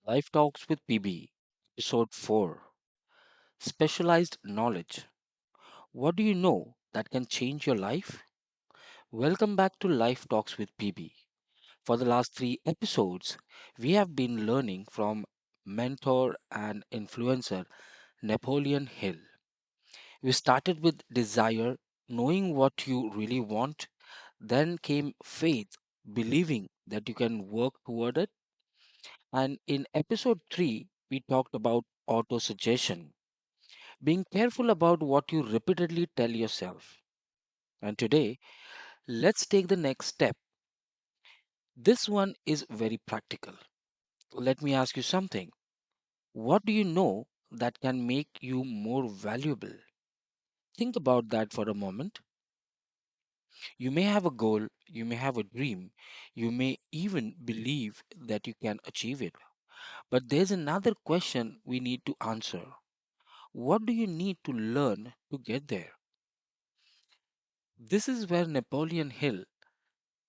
Life Talks with PB, Episode 4, Specialized Knowledge. What do you know that can change your life? Welcome back to Life Talks with PB. For the last three episodes, we have been learning from mentor and influencer Napoleon Hill. We started with desire, knowing what you really want, then came faith, believing that you can work toward it. And in episode 3, we talked about autosuggestion, being careful about what you repeatedly tell yourself. And today, let's take the next step. This one is very practical. Let me ask you something. What do you know that can make you more valuable? Think about that for a moment. You may have a goal, you may have a dream, you may even believe that you can achieve it. But there's another question we need to answer. What do you need to learn to get there? This is where Napoleon Hill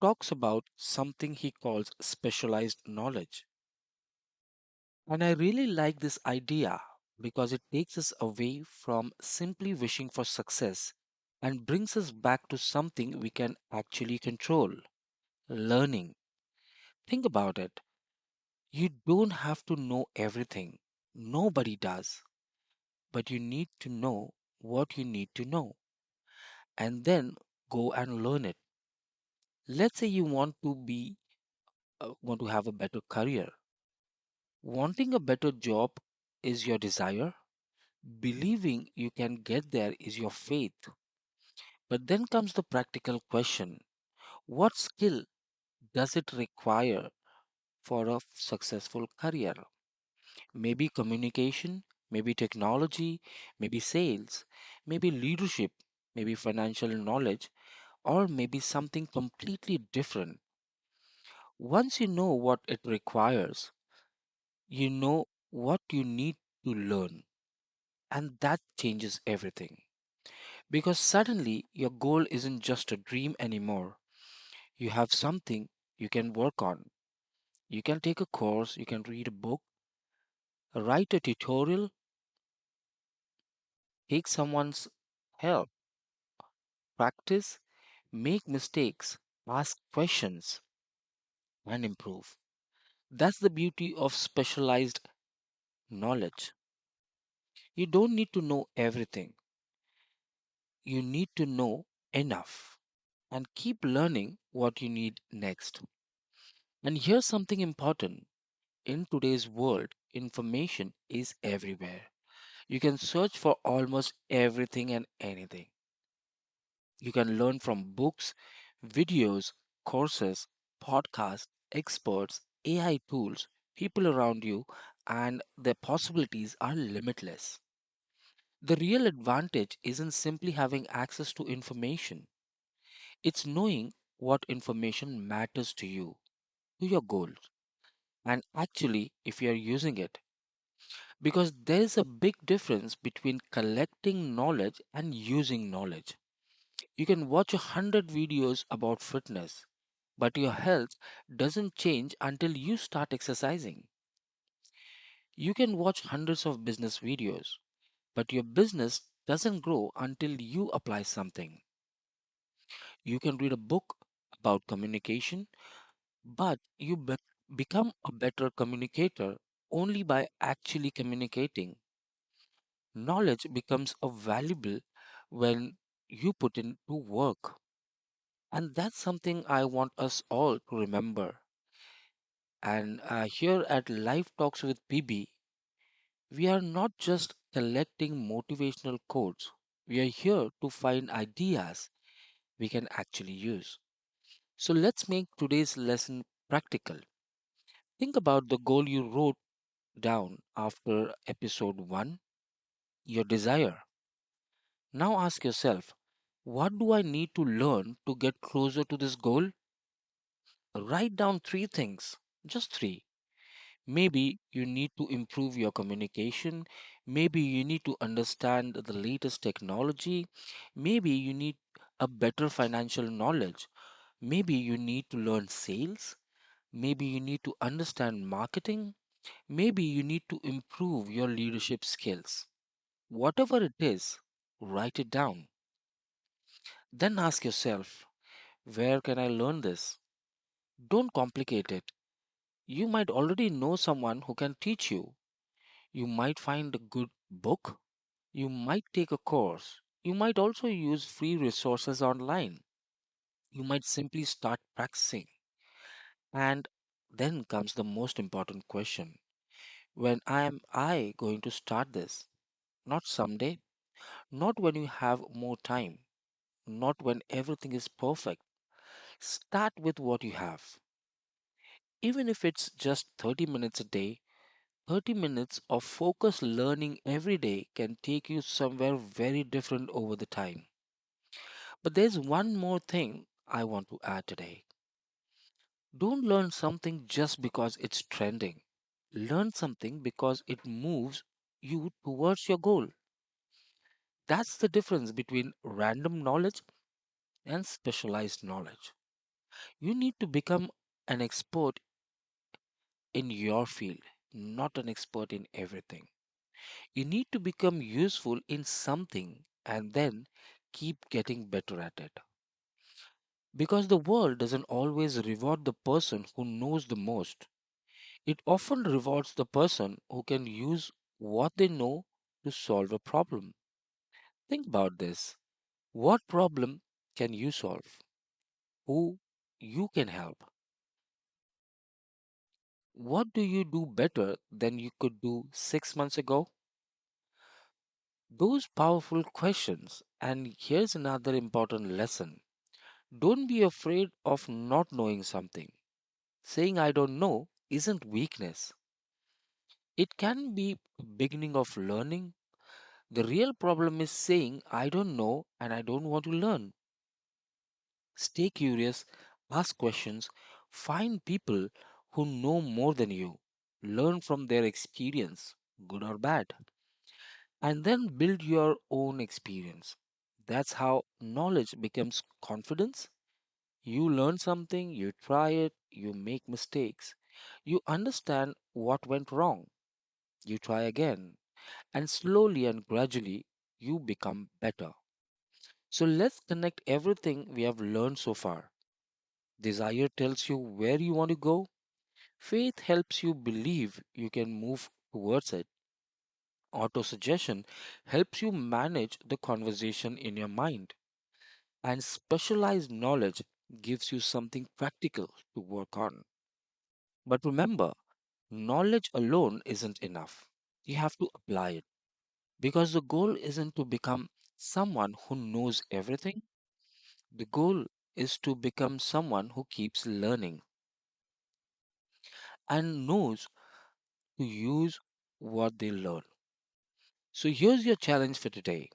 talks about something he calls specialized knowledge. And I really like this idea because it takes us away from simply wishing for success and brings us back to something we can actually control learning. Think about it. You don't have to know everything, nobody does, but you need to know what you need to know and then go and learn it. Let's say you want to have a better career. Wanting a better job is your desire. Believing you can get there is your faith. But then comes the practical question. What skill does it require for a successful career? Maybe communication, maybe technology, maybe sales, maybe leadership, maybe financial knowledge, or maybe something completely different. Once you know what it requires, you know what you need to learn, and that changes everything. Because suddenly your goal isn't just a dream anymore. You have something you can work on. You can take a course, you can read a book, write a tutorial, take someone's help, practice, make mistakes, ask questions, and improve. That's the beauty of specialized knowledge. You don't need to know everything, you need to know enough and keep learning what you need next. And here's something important. In today's world, information is everywhere. You can search for almost everything and anything. You can learn from books, videos, courses, podcasts, experts, AI tools, people around you, and the possibilities are limitless. The real advantage isn't simply having access to information, it's knowing what information matters to you, to your goals, and actually if you are using it. Because there is a big difference between collecting knowledge and using knowledge. You can watch 100 videos about fitness, but your health doesn't change until you start exercising. You can watch hundreds of business videos, but your business doesn't grow until you apply something. You can read a book about communication, but become a better communicator only by actually communicating. Knowledge becomes a valuable when you put in to work. And that's something I want us all to remember. And here at Life Talks with PB, we are not just collecting motivational quotes. We are here to find ideas we can actually use. So let's make today's lesson practical. Think about the goal you wrote down after episode 1, your desire. Now ask yourself, what do I need to learn to get closer to this goal? Write down three things, just three. Maybe you need to improve your communication. Maybe you need to understand the latest technology. Maybe you need a better financial knowledge. Maybe you need to learn sales. Maybe you need to understand marketing. Maybe you need to improve your leadership skills. Whatever it is, write it down. Then ask yourself, where can I learn this? Don't complicate it. You might already know someone who can teach you. You might find a good book. You might take a course. You might also use free resources online. You might simply start practicing. And then comes the most important question. When am I going to start this? Not someday, not when you have more time, not when everything is perfect. Start with what you have. Even if it's just 30 minutes a day, 30 minutes of focused learning every day can take you somewhere very different over the time. But there's one more thing I want to add today. Don't learn something just because it's trending. Learn something because it moves you towards your goal. That's the difference between random knowledge and specialized knowledge. You need to become an expert in your field, not an expert in everything. You need to become useful in something and then keep getting better at it. Because the world doesn't always reward the person who knows the most. It often rewards the person who can use what they know to solve a problem. Think about this. What problem can you solve? Who you can help? What do you do better than you could do 6 months ago? Those powerful questions. And here's another important lesson. Don't be afraid of not knowing something. Saying I don't know isn't weakness. It can be beginning of learning. The real problem is saying I don't know and I don't want to learn. Stay curious, ask questions, find people who know more than you. Learn from their experience, good or bad, and then build your own experience. That's how knowledge becomes confidence. You learn something, you try it, you make mistakes. You understand what went wrong. You try again, and slowly and gradually, you become better. So let's connect everything we have learned so far. Desire tells you where you want to go. Faith helps you believe you can move towards it. Autosuggestion helps you manage the conversation in your mind. And specialized knowledge gives you something practical to work on. But remember, knowledge alone isn't enough. You have to apply it. Because the goal isn't to become someone who knows everything, the goal is to become someone who keeps learning and knows to use what they learn. So here's your challenge for today.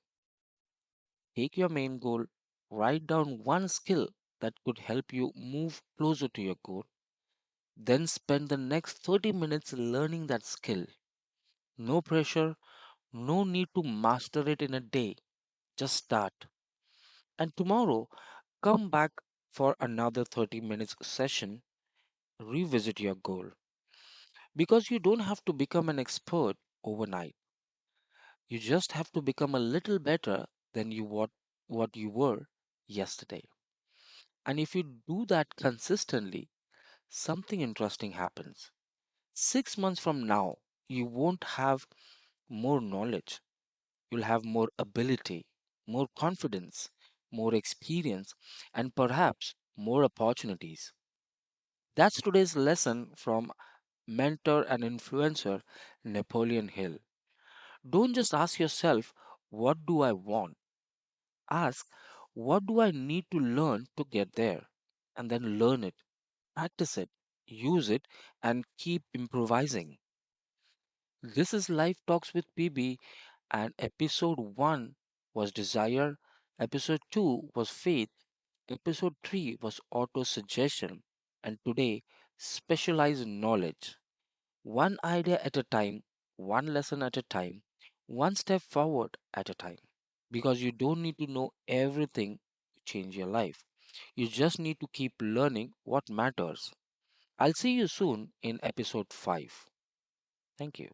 Take your main goal, write down one skill that could help you move closer to your goal, then spend the next 30 minutes learning that skill. No pressure, no need to master it in a day. Just start. And tomorrow, come back for another 30 minutes session, revisit your goal. Because you don't have to become an expert overnight. You just have to become a little better than what you were yesterday. And if you do that consistently, something interesting happens. 6 months from now, you won't have more knowledge. You'll have more ability, more confidence, more experience, and perhaps more opportunities. That's today's lesson from mentor and influencer Napoleon Hill. Don't just ask yourself, what do I want? Ask, what do I need to learn to get there? And then learn it, practice it, use it, and keep improvising. This is Life Talks with PB, and episode 1 was Desire, episode 2 was Faith, episode 3 was Auto Suggestion, and today, Specialized Knowledge. One idea at a time, one lesson at a time, one step forward at a time. Because you don't need to know everything to change your life. You just need to keep learning what matters. I'll see you soon in episode 5. Thank you.